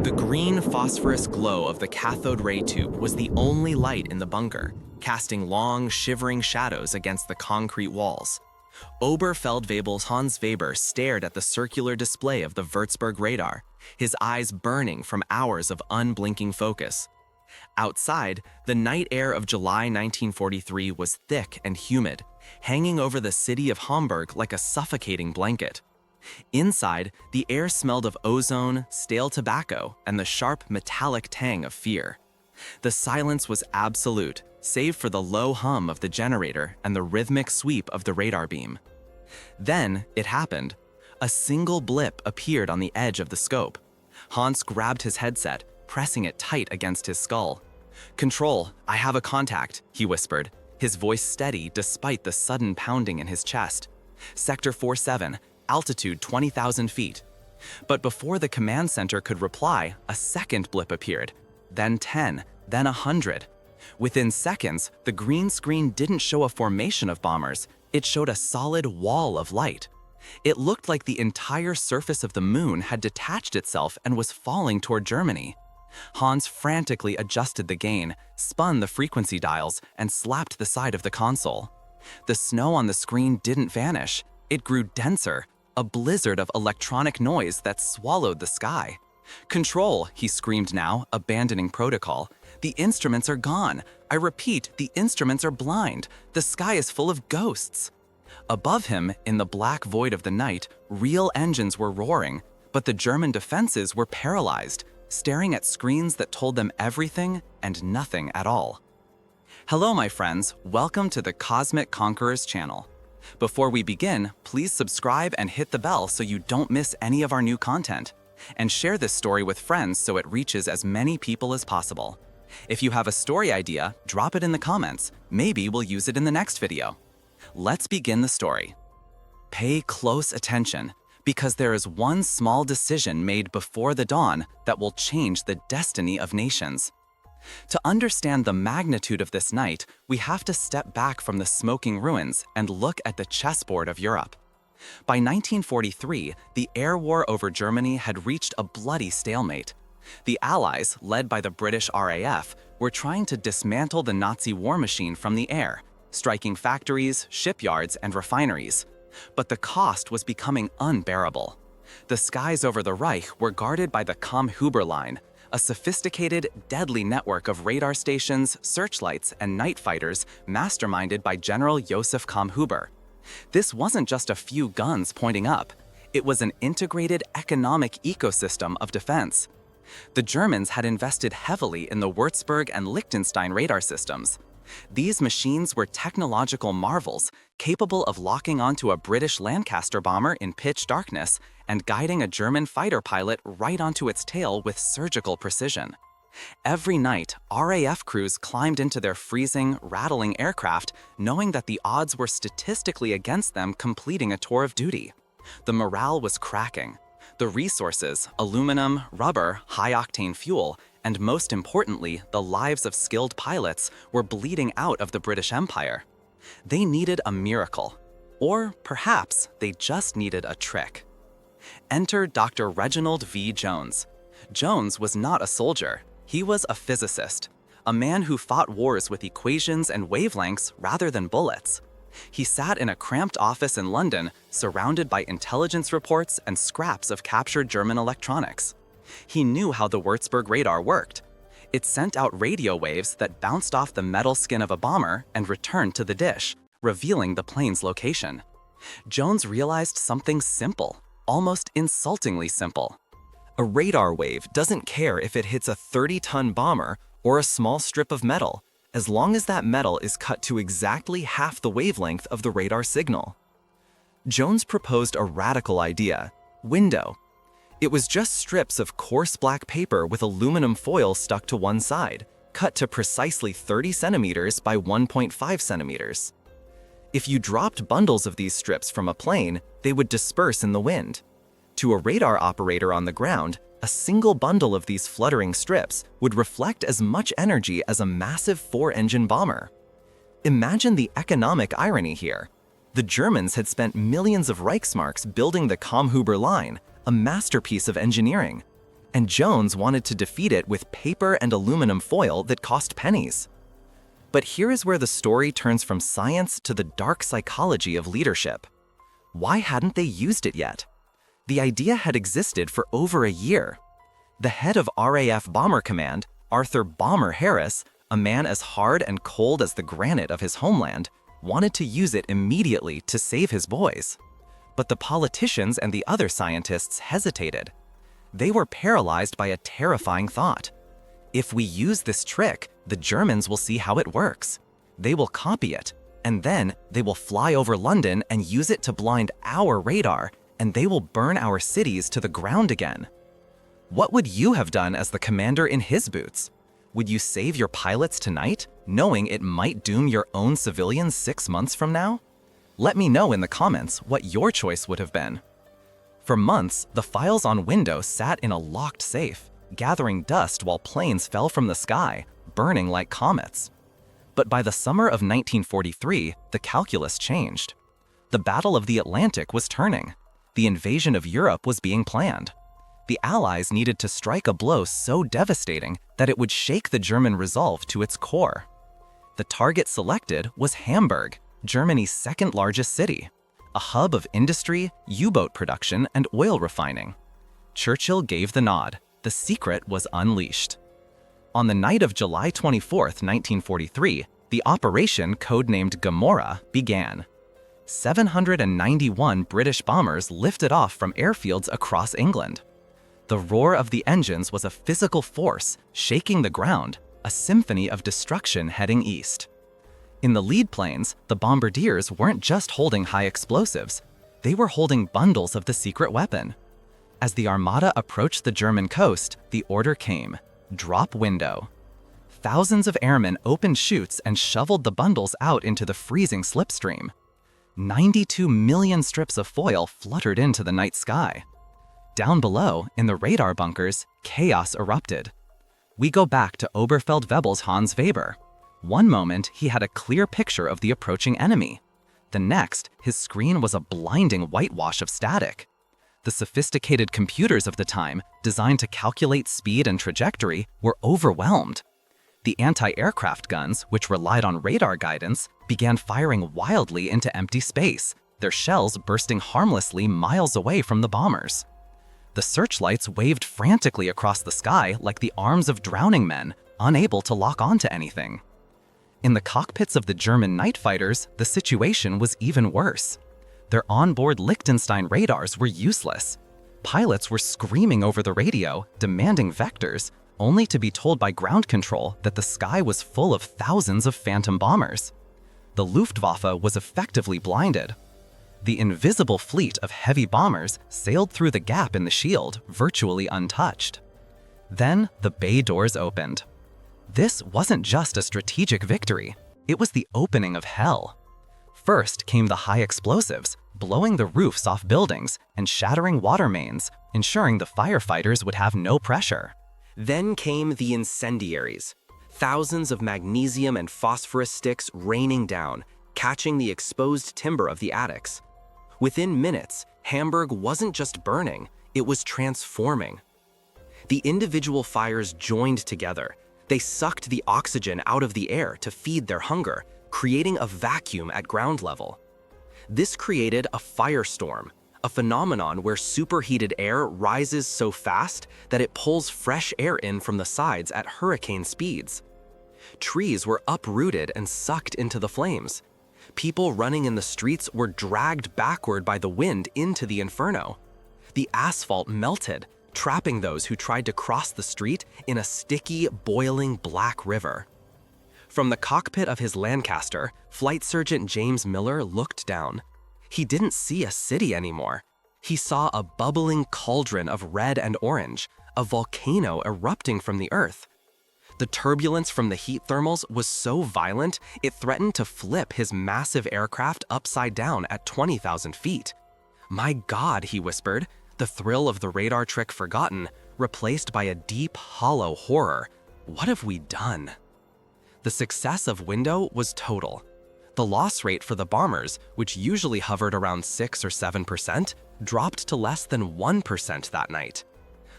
The green phosphorus glow of the cathode ray tube was the only light in the bunker, casting long, shivering shadows against the concrete walls. Oberfeldwebel's Hans Weber stared at the circular display of the Würzburg radar, his eyes burning from hours of unblinking focus. Outside, the night air of July 1943 was thick and humid, hanging over the city of Hamburg like a suffocating blanket. Inside, the air smelled of ozone, stale tobacco, and the sharp metallic tang of fear. The silence was absolute, save for the low hum of the generator and the rhythmic sweep of the radar beam. Then it happened. A single blip appeared on the edge of the scope. Hans grabbed his headset, pressing it tight against his skull. "Control, I have a contact," he whispered, his voice steady despite the sudden pounding in his chest. "Sector 47, altitude 20,000 feet. But before the command center could reply, a second blip appeared, then 10, then 100. Within seconds, the green screen didn't show a formation of bombers, it showed a solid wall of light. It looked like the entire surface of the moon had detached itself and was falling toward Germany. Hans frantically adjusted the gain, spun the frequency dials, and slapped the side of the console. The snow on the screen didn't vanish, it grew denser, a blizzard of electronic noise that swallowed the sky. "Control," he screamed now, abandoning protocol. "The instruments are gone. I repeat, the instruments are blind. The sky is full of ghosts." Above him, in the black void of the night, real engines were roaring, but the German defenses were paralyzed, staring at screens that told them everything and nothing at all. Hello, my friends. Welcome to the Cosmic Conquerors channel. Before we begin, please subscribe and hit the bell so you don't miss any of our new content. And share this story with friends so it reaches as many people as possible. If you have a story idea, drop it in the comments. Maybe we'll use it in the next video. Let's begin the story. Pay close attention, because there is one small decision made before the dawn that will change the destiny of nations. To understand the magnitude of this night, we have to step back from the smoking ruins and look at the chessboard of Europe. By 1943, the air war over Germany had reached a bloody stalemate. The Allies, led by the British RAF, were trying to dismantle the Nazi war machine from the air, striking factories, shipyards, and refineries. But the cost was becoming unbearable. The skies over the Reich were guarded by the Kammhuber Line, a sophisticated, deadly network of radar stations, searchlights, and night fighters masterminded by General Josef Kammhuber. This wasn't just a few guns pointing up. It was an integrated economic ecosystem of defense. The Germans had invested heavily in the Würzburg and Liechtenstein radar systems. These machines were technological marvels, capable of locking onto a British Lancaster bomber in pitch darkness and guiding a German fighter pilot right onto its tail with surgical precision. Every night, RAF crews climbed into their freezing, rattling aircraft, knowing that the odds were statistically against them completing a tour of duty. The morale was cracking. The resources, aluminum, rubber, high-octane fuel, and most importantly, the lives of skilled pilots, were bleeding out of the British Empire. They needed a miracle. Or perhaps they just needed a trick. Enter Dr. Reginald V. Jones. Jones was not a soldier. He was a physicist, a man who fought wars with equations and wavelengths rather than bullets. He sat in a cramped office in London, surrounded by intelligence reports and scraps of captured German electronics. He knew how the Würzburg radar worked. It sent out radio waves that bounced off the metal skin of a bomber and returned to the dish, revealing the plane's location. Jones realized something simple, almost insultingly simple. A radar wave doesn't care if it hits a 30-ton bomber or a small strip of metal, as long as that metal is cut to exactly half the wavelength of the radar signal. Jones proposed a radical idea: window. It was just strips of coarse black paper with aluminum foil stuck to one side, cut to precisely 30 centimeters by 1.5 centimeters. If you dropped bundles of these strips from a plane, they would disperse in the wind. To a radar operator on the ground, a single bundle of these fluttering strips would reflect as much energy as a massive 4-engine bomber. Imagine the economic irony here. The Germans had spent millions of Reichsmarks building the Kammhuber Line, a masterpiece of engineering. and Jones wanted to defeat it with paper and aluminum foil that cost pennies. But here is where the story turns from science to the dark psychology of leadership. Why hadn't they used it yet? The idea had existed for over a year. The head of RAF Bomber Command, Arthur Bomber Harris, a man as hard and cold as the granite of his homeland, wanted to use it immediately to save his boys. But the politicians and the other scientists hesitated. They were paralyzed by a terrifying thought. If we use this trick, the Germans will see how it works. They will copy it, and then they will fly over London and use it to blind our radar, and they will burn our cities to the ground again. What would you have done as the commander in his boots? Would you save your pilots tonight, knowing it might doom your own civilians 6 months from now? Let me know in the comments what your choice would have been. For months, the files on Windows sat in a locked safe, gathering dust while planes fell from the sky, burning like comets. But by the summer of 1943, the calculus changed. The Battle of the Atlantic was turning. The invasion of Europe was being planned. The Allies needed to strike a blow so devastating that it would shake the German resolve to its core. The target selected was Hamburg, Germany's second-largest city, a hub of industry, U-boat production, and oil refining. Churchill gave the nod. The secret was unleashed. On the night of July 24, 1943, the operation codenamed Gomorrah began. 791 British bombers lifted off from airfields across England. The roar of the engines was a physical force, shaking the ground, a symphony of destruction heading east. In the lead planes, the bombardiers weren't just holding high explosives, they were holding bundles of the secret weapon. As the armada approached the German coast, the order came: drop window. Thousands of airmen opened chutes and shoveled the bundles out into the freezing slipstream. 92 million strips of foil fluttered into the night sky. Down below, in the radar bunkers, chaos erupted. We go back to Oberfeldwebel's Hans Weber. One moment, he had a clear picture of the approaching enemy. The next, his screen was a blinding whitewash of static. The sophisticated computers of the time, designed to calculate speed and trajectory, were overwhelmed. The anti-aircraft guns, which relied on radar guidance, began firing wildly into empty space, their shells bursting harmlessly miles away from the bombers. The searchlights waved frantically across the sky like the arms of drowning men, unable to lock onto anything. In the cockpits of the German night fighters, the situation was even worse. Their onboard Liechtenstein radars were useless. Pilots were screaming over the radio, demanding vectors, only to be told by ground control that the sky was full of thousands of phantom bombers. The Luftwaffe was effectively blinded. The invisible fleet of heavy bombers sailed through the gap in the shield, virtually untouched. Then the bay doors opened. This wasn't just a strategic victory, it was the opening of hell. First came the high explosives, blowing the roofs off buildings and shattering water mains, ensuring the firefighters would have no pressure. Then came the incendiaries. Thousands of magnesium and phosphorus sticks raining down, catching the exposed timber of the attics. Within minutes, Hamburg wasn't just burning, it was transforming. The individual fires joined together. They sucked the oxygen out of the air to feed their hunger, creating a vacuum at ground level. This created a firestorm, a phenomenon where superheated air rises so fast that it pulls fresh air in from the sides at hurricane speeds. Trees were uprooted and sucked into the flames. People running in the streets were dragged backward by the wind into the inferno. The asphalt melted, trapping those who tried to cross the street in a sticky, boiling black river. From the cockpit of his Lancaster, Flight Sergeant James Miller looked down. He didn't see a city anymore. He saw a bubbling cauldron of red and orange, a volcano erupting from the earth. The turbulence from the heat thermals was so violent, it threatened to flip his massive aircraft upside down at 20,000 feet. "My God," he whispered, the thrill of the radar trick forgotten, replaced by a deep, hollow horror. What have we done? The success of Window was total. The loss rate for the bombers, which usually hovered around 6 or 7%, dropped to less than 1% that night.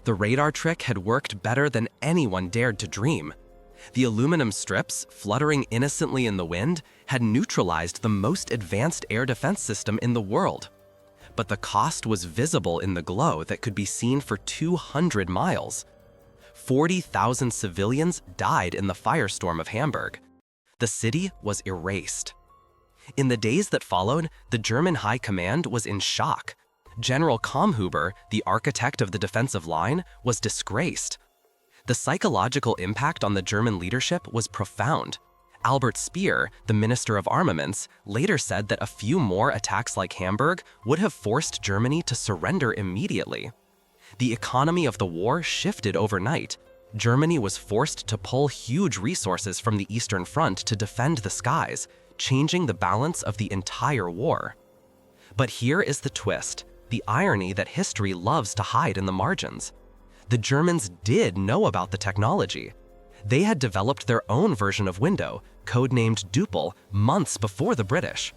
The radar trick had worked better than anyone dared to dream. The aluminum strips, fluttering innocently in the wind, had neutralized the most advanced air defense system in the world. But the cost was visible in the glow that could be seen for 200 miles. 40,000 civilians died in the firestorm of Hamburg. The city was erased. In the days that followed, the German High Command was in shock. General Kammhuber, the architect of the defensive line, was disgraced. The psychological impact on the German leadership was profound. Albert Speer, the Minister of Armaments, later said that a few more attacks like Hamburg would have forced Germany to surrender immediately. The economy of the war shifted overnight. Germany was forced to pull huge resources from the Eastern Front to defend the skies, changing the balance of the entire war. But here is the twist, the irony that history loves to hide in the margins. The Germans did know about the technology. They had developed their own version of window, codenamed Duple, months before the British.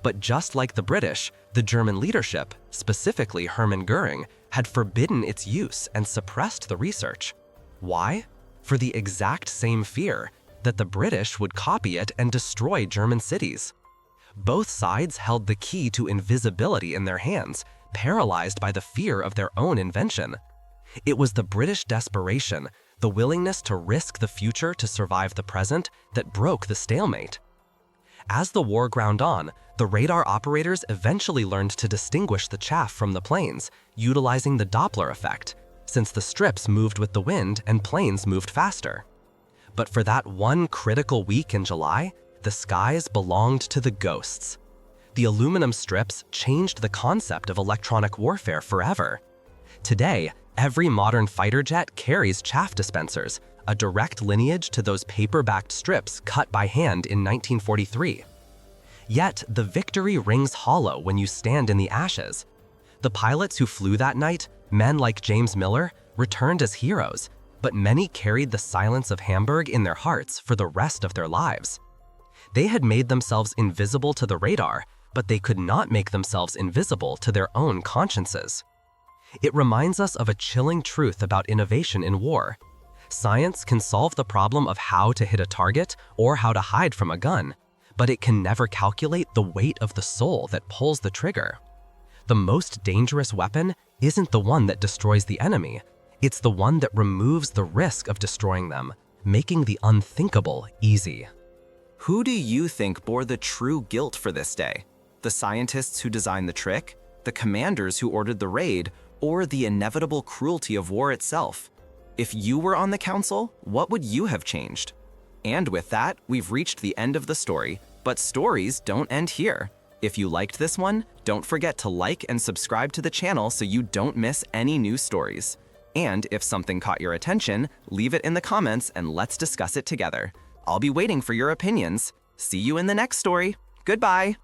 But just like the British, the German leadership, specifically Hermann Göring, had forbidden its use and suppressed the research. Why? For the exact same fear that the British would copy it and destroy German cities. Both sides held the key to invisibility in their hands, paralyzed by the fear of their own invention. It was the British desperation, the willingness to risk the future to survive the present, that broke the stalemate. As the war ground on, the radar operators eventually learned to distinguish the chaff from the planes, utilizing the Doppler effect, since the strips moved with the wind and planes moved faster. But for that one critical week in July, the skies belonged to the ghosts. The aluminum strips changed the concept of electronic warfare forever. Today, every modern fighter jet carries chaff dispensers, a direct lineage to those paper-backed strips cut by hand in 1943. Yet, the victory rings hollow when you stand in the ashes. The pilots who flew that night, men like James Miller, returned as heroes, but many carried the silence of Hamburg in their hearts for the rest of their lives. They had made themselves invisible to the radar, but they could not make themselves invisible to their own consciences. It reminds us of a chilling truth about innovation in war. Science can solve the problem of how to hit a target or how to hide from a gun, but it can never calculate the weight of the soul that pulls the trigger. The most dangerous weapon isn't the one that destroys the enemy, it's the one that removes the risk of destroying them, making the unthinkable easy. Who do you think bore the true guilt for this day? The scientists who designed the trick, the commanders who ordered the raid, or the inevitable cruelty of war itself? If you were on the council, what would you have changed? And with that, we've reached the end of the story, but stories don't end here. If you liked this one, don't forget to like and subscribe to the channel so you don't miss any new stories. And if something caught your attention, leave it in the comments and let's discuss it together. I'll be waiting for your opinions. See you in the next story. Goodbye.